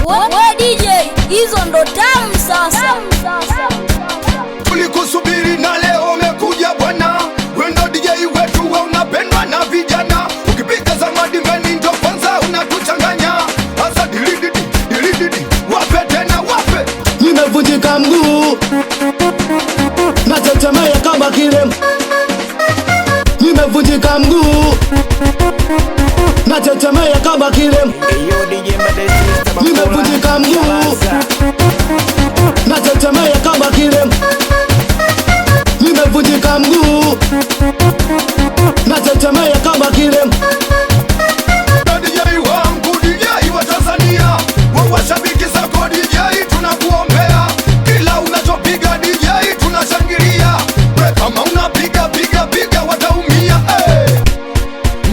We DJ, hizo ndo tamu sasa. Tulikusubiri na leo umekuja bwana. Wewe ndo DJ wetu, wewe unapendwa na vijana. Ukipika za madimeni ndo kwanza unatuchanganya. Asa dilididi, wape tena wape. Nimevunjika mguu natetemea kama kilema. Nimevunjika mguu natetemea kama kilema. Nimevunjika mguu natetemea kama kilema. Nimevunjika mguu natetemea kama kilema. DJ wangu, DJ wa Tanzania, wewe washabiki zako DJ tunakuombea. Kila unachopiga DJ tunashangilia. Wewe kama unapiga piga wataumia.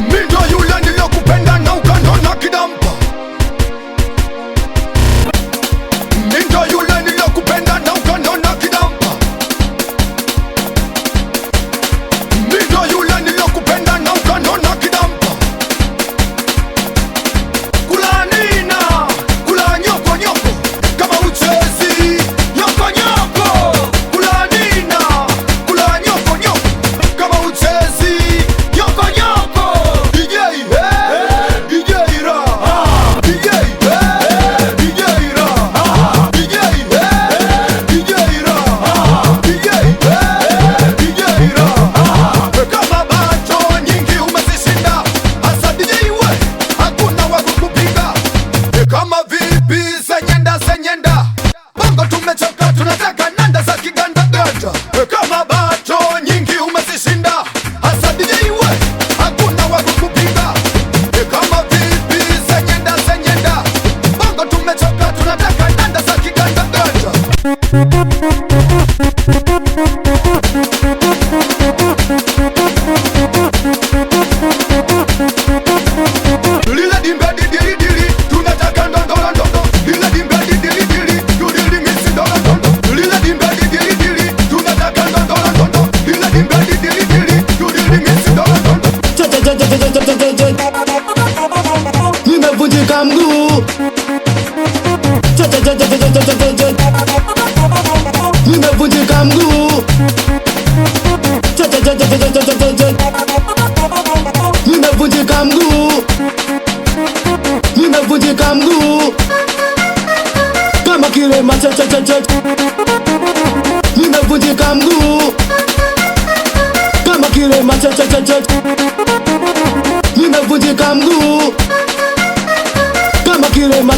Mimi ndo yule niliyokupenda na ukanona kidampa. Mimi ndo yule niliyokupenda na ukanona kidampa. Mimi ndo yule niliyokupenda na ukanona kidampa. Kula nina, kula nyoko kama uchezi nyoko. Kula nina, kula nyoko kama uchezi nyoko. DJ DJ ra, DJ DJ ra, DJ DJ ra, DJ ra. Kama bacho nyingi umezishinda, hasa DJ we hakuna wa kukupiga. Kama vipi senyenda, bongo tumechoka, tunataka nanda za kiganda ganda. Kama bacho nyingi umezishinda, hasa DJ we hakuna wa kukupiga. Kama vipi senyenda, bongo tumechoka, tunataka nanda za kiganda ganda. Lila dimbe dili, tunataka ndondo. Lila dimbe dili, tudili misi ndondo. Lila dimbe dili, tunataka ndondo. Lila dimbe dili, tudili misi ndondo. Nimevunjika mguu nimevunjika mguu nimevunjika mguu nimevunjika mguu kama kilema. Nimevunjika mguu kama kilema. Nimevunjika mguu kama kilema.